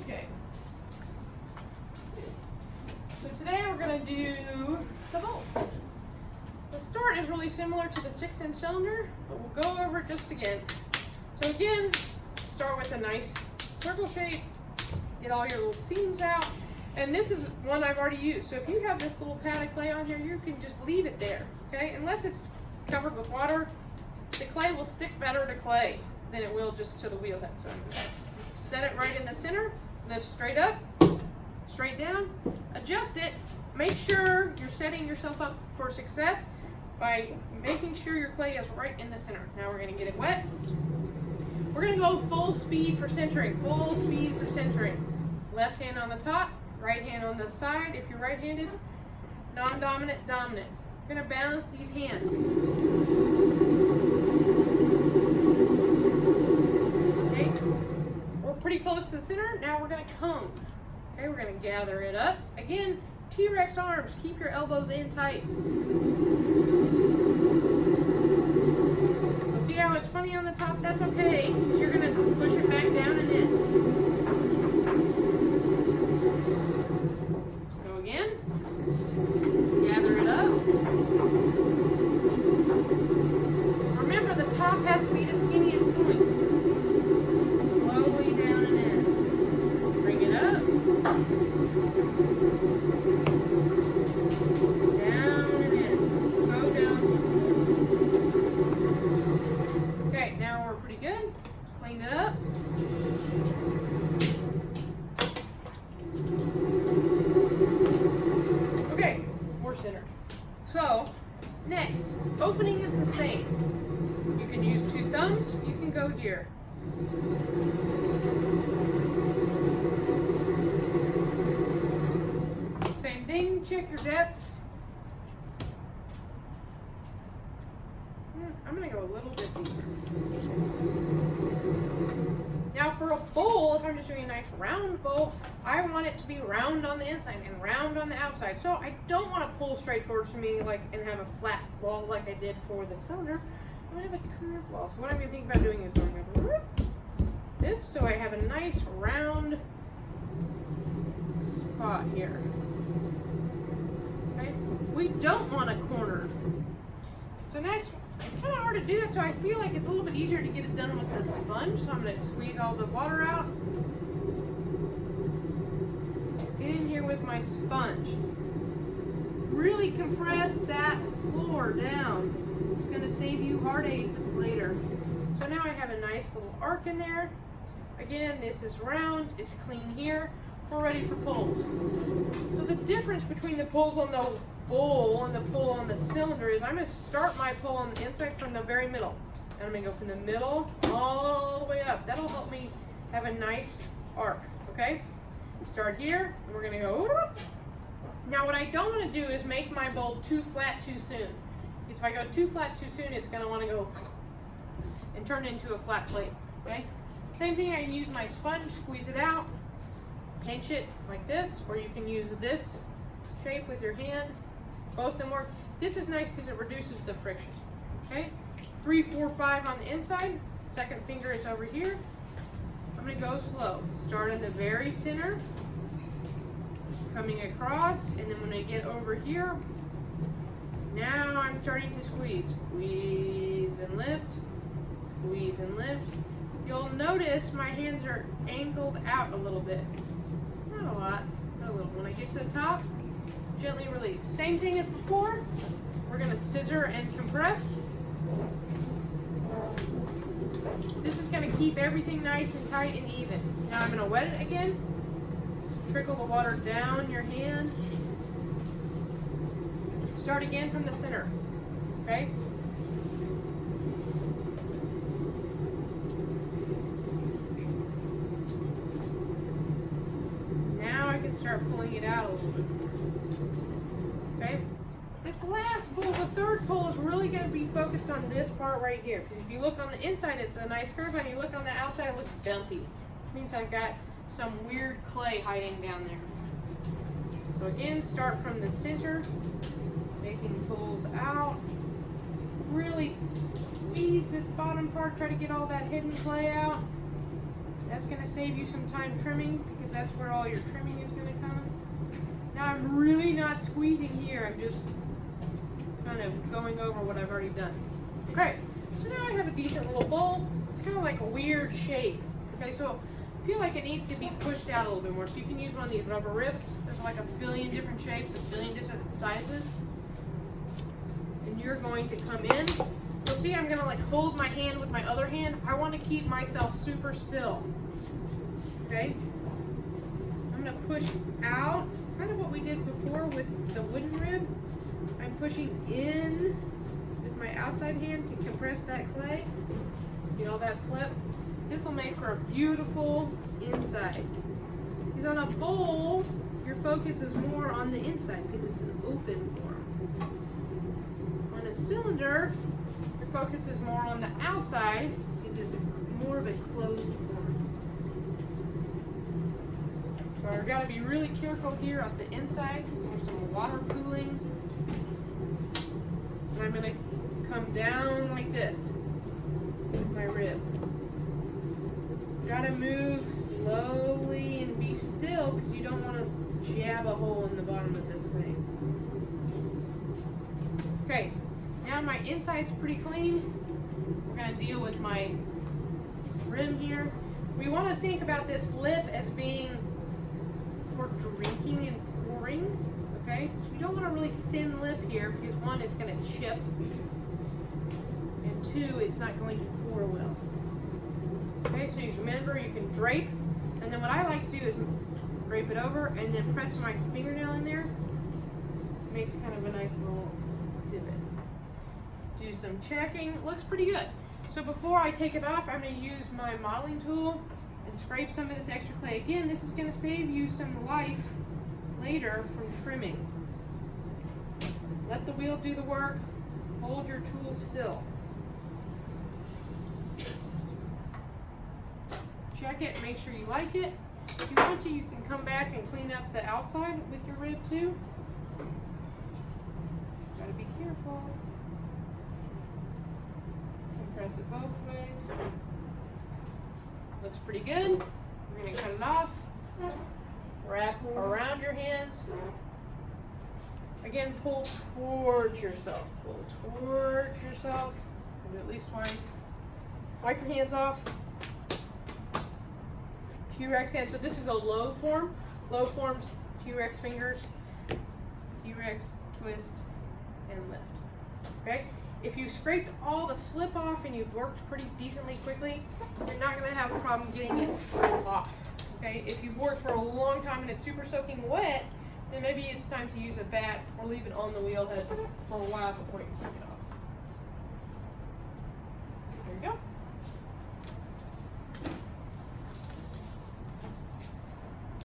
Okay. So today we're going to do the bowl. The start is really similar to the 6-inch cylinder, but we'll go over it just again. So again, start with a nice circle shape, get all your little seams out, and this is one I've already used. So if you have this little pad of clay on here, you can just leave it there, okay? Unless it's covered with water, the clay will stick better to clay than it will just to the wheel head. So set it right in the center, lift straight up, straight down, adjust it. Make sure you're setting yourself up for success by making sure your clay is right in the center. Now we're going to get it wet. We're going to go full speed for centering, full speed for centering. Left hand on the top, right hand on the side if you're right-handed, non-dominant, dominant. You're going to balance these hands. Okay, we're pretty close to the center. Now we're going to cone. Okay, we're going to gather it up. Again, T-Rex arms, keep your elbows in tight. So see how it's funny on the top? That's okay, because you're going to push it back down and in. Go again. Gather it up. Remember, the top has to be the skinniest point. Slowly down and in. Bring it up. Down and in. Go down. Okay, now we're pretty good. Clean it up. Okay, we're centered. So, next, opening is the same. You can use 2 thumbs, you can go here. Same thing, check your depth. I'm gonna go a little bit deeper. Now for a bowl, if I'm just doing a nice round bowl, I want it to be round on the inside and round on the outside. So I don't want to pull straight towards me and have a flat ball like I did for the cylinder. I'm gonna have a curved ball. So what I'm gonna think about doing is going over this, so I have a nice round spot here. Okay, we don't want a corner. So next, it's kind of hard to do that, so I feel like it's a little bit easier to get it done with the sponge. So I'm going to squeeze all the water out. Get in here with my sponge. Really compress that floor down. It's going to save you heartache later. So now I have a nice little arc in there. Again, this is round, it's clean here. We're ready for pulls. So the difference between the pulls on the bowl and the pull on the cylinder is I'm going to start my pull on the inside from the very middle. And I'm going to go from the middle all the way up. That'll help me have a nice arc, okay? Start here, and we're going to go. Now what I don't want to do is make my bowl too flat too soon. Because if I go too flat too soon, it's going to want to go and turn into a flat plate, okay? Same thing, I can use my sponge, squeeze it out, pinch it like this, or you can use this shape with your hand. Both of them work. This is nice because it reduces the friction. Okay? 3, 4, 5 on the inside. Second finger is over here. I'm going to go slow. Start in the very center, coming across, and then when I get over here, now I'm starting to squeeze. Squeeze and lift. Squeeze and lift. You'll notice my hands are angled out a little bit. Not a lot, but a little. When I get to the top, gently release. Same thing as before. We're going to scissor and compress. This is going to keep everything nice and tight and even. Now I'm going to wet it again. Trickle the water down your hand. Start again from the center. Okay? Now I can start pulling it out a little bit. Okay? This last pull, the third pull, is really going to be focused on this part right here. Because if you look on the inside, it's a nice curve, and you look on the outside, it looks dumpy. Which means I've got some weird clay hiding down there. So again, start from the center, making pulls out. Really squeeze this bottom part, try to get all that hidden clay out. That's gonna save you some time trimming because that's where all your trimming is gonna come. Now I'm really not squeezing here, I'm just kind of going over what I've already done. Okay, so now I have a decent little bowl. It's kind of like a weird shape. Okay, so I feel like it needs to be pushed out a little bit more. So you can use one of these rubber ribs. There's like a billion different shapes, a billion different sizes. And you're going to come in. You'll see I'm gonna like hold my hand with my other hand. I want to keep myself super still. Okay? I'm gonna push out, kind of what we did before with the wooden rib. I'm pushing in with my outside hand to compress that clay. See all that slip? This will make for a beautiful inside. Because on a bowl, your focus is more on the inside because it's an open form. On a cylinder, your focus is more on the outside because it's more of a closed form. So I've got to be really careful here on the inside. There's some water pooling. And I'm going to come down like this with my rib. Gotta move slowly and be still because you don't want to jab a hole in the bottom of this thing. Okay, now my inside's pretty clean. We're gonna deal with my rim here. We want to think about this lip as being for drinking and pouring. Okay, so we don't want a really thin lip here because one, it's gonna chip, and two, it's not going to pour well. Okay, so you remember you can drape, and then what I like to do is drape it over and then press my fingernail in there. It makes kind of a nice little divot. Do some checking. It looks pretty good. So before I take it off, I'm going to use my modeling tool and scrape some of this extra clay. Again, this is going to save you some life later from trimming. Let the wheel do the work. Hold your tool still. Check it, make sure you like it. If you want to, you can come back and clean up the outside with your rib too. Gotta be careful. Compress it both ways. Looks pretty good. We're gonna cut it off. Wrap around your hands. Again, pull towards yourself. Pull towards yourself. Do it at least twice. Wipe your hands off. T-Rex hand. So this is a low form. Low forms, T-Rex fingers. T-Rex, twist, and lift. Okay? If you scraped all the slip off and you've worked pretty decently quickly, you're not going to have a problem getting it off. Okay? If you've worked for a long time and it's super soaking wet, then maybe it's time to use a bat or leave it on the wheel head for a while before you